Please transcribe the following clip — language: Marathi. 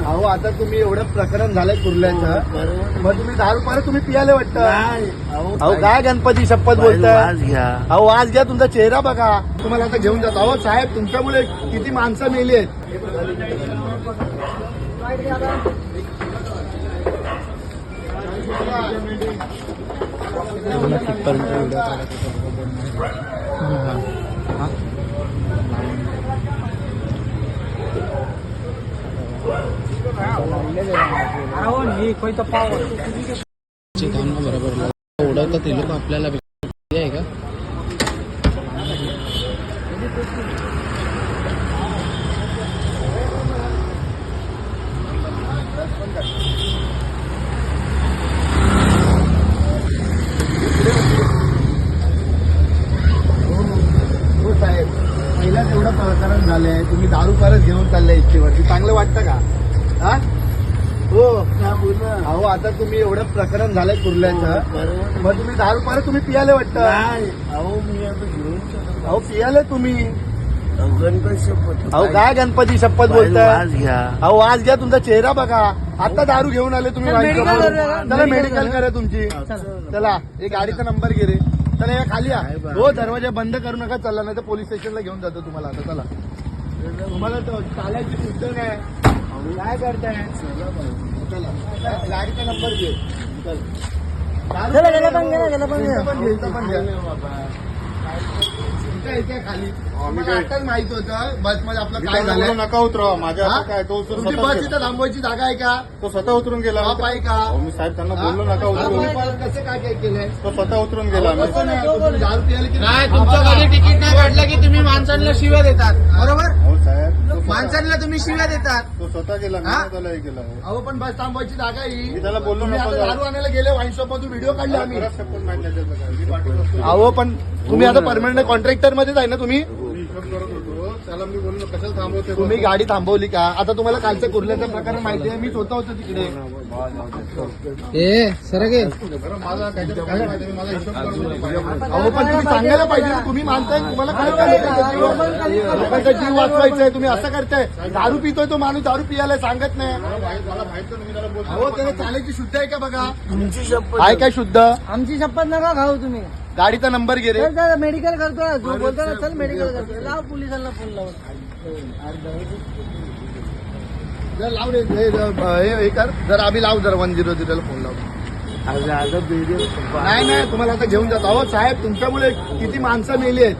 अहो आता तुम्ही एवढं प्रकरण झालंय कुर्ल्याचं, मग तुम्ही दारू परत तुम्ही पियाले वाटतं. अहो काय गणपती शपथ बोलताय. अहो आज घ्या, तुमचा चेहरा बघा. तुम्हाला आता घेऊन जातो. अहो साहेब, तुमच्यामुळे किती माणसं मेली आहेत. बरोबर उडवतात ते लोक आपल्याला आहे का. हो साहेब, पहिलाच एवढं प्रकरण झालंय, तुम्ही दारू परत घेऊन चाललाय इच्छेवरती. चांगलं वाटतं का? हा हो. अहो आता तुम्ही एवढं प्रकरण झालंय कुर्ल्याचं, मग तुम्ही दारू परत तुम्ही पियाले वाटतं. अहो पियाले तुम्ही. अहो काय गणपती शपथ बोलताय. अहो आज घ्या, तुमचा चेहरा बघा. आता दारू घेऊन आले तुम्ही. चला मेडिकल करा तुमची. चला एक गाडीचा नंबर घे रे. चला या खाली या. हो दरवाजा बंद करू नका. चला नाही तर पोलीस स्टेशनला घेऊन जातो तुम्हाला. आता चला, तुम्हाला चालायची सुद्धा नाही. काय करताय. चला गाडीचा नंबर घे. खाली आताच माहित होतं बस मध्ये आपलं काय झालं. नका उतरवा माझ्या. काय तो तुमची बस इथं थांबवायची जागा आहे का? तो स्वतः उतरून गेला. बाप आहे का? मी साहेब त्यांना बोललो नका उतरू. तुम्ही परत कसं काय काय केलंय? तो स्वतः उतरून गेला. कसं नाही, तुम्ही दारू पियाले की नाही, तुमचं कधी तिकीट नाही काढलं की तुम्ही माणसांना शिव्या देतात. बरोबर, हो साहेब, माणसांना तुम्ही शिव्या देतात. तो स्वतः गेला. मी त्याला हे केलं. अहो पण बस थांबवायची जागा ही. मी त्याला बोललो तुम्ही नको आता दारू आणायला गेले वाईन शॉप मधून व्हिडिओ काढले आम्ही. खरंच शपथ माहित नाही त्याचं काय. मी पाठवत असतो. अहो पण तुम्ही आता परमनंट कॉन्ट्रॅक्टर मध्येच आहे ना तुम्ही. मी हिशोब करत होतो. त्याला मी बोललो कशाला थांबवते. तुम्ही गाडी थांबवली का? आता तुम्हाला कालचं कुर्ल्याचं प्रकरण माहिती आहे. मी स्वतः होतो तिकडे. सरगे बरं माझा काहीतरी काय माहिती नाही. मला हिशोब करत होतो. अहो पण तुम्ही सांगायला पाहिजे ना. तुम्ही मानताय, तुम्हाला काय लोकांचा जीव वाचवायचा आहे. तुम्ही असं करताय. दारू पितोय तो माणूस, दारू पियाला सांगत नाही. मला माहित नाही. मी त्याला बोलतो. अहो त्याला चालायची शुद्ध आहे का बघा. तुमची शपथ आहे काय शुद्ध? आमची शपथ नका खाऊ तुम्ही. गाडीचा नंबर घे रे. मेडिकल करतो जो बोलतो ना, चल मेडिकल करतो. लाव पोलिसांना फोन लावून. जर लाव रे हे कर. जर आम्ही लाव, जर 100 ला फोन लाव. नाही नाही, तुम्हाला आता घेऊन जातो. अहो साहेब, तुमच्यामुळे किती माणसं मेली आहेत.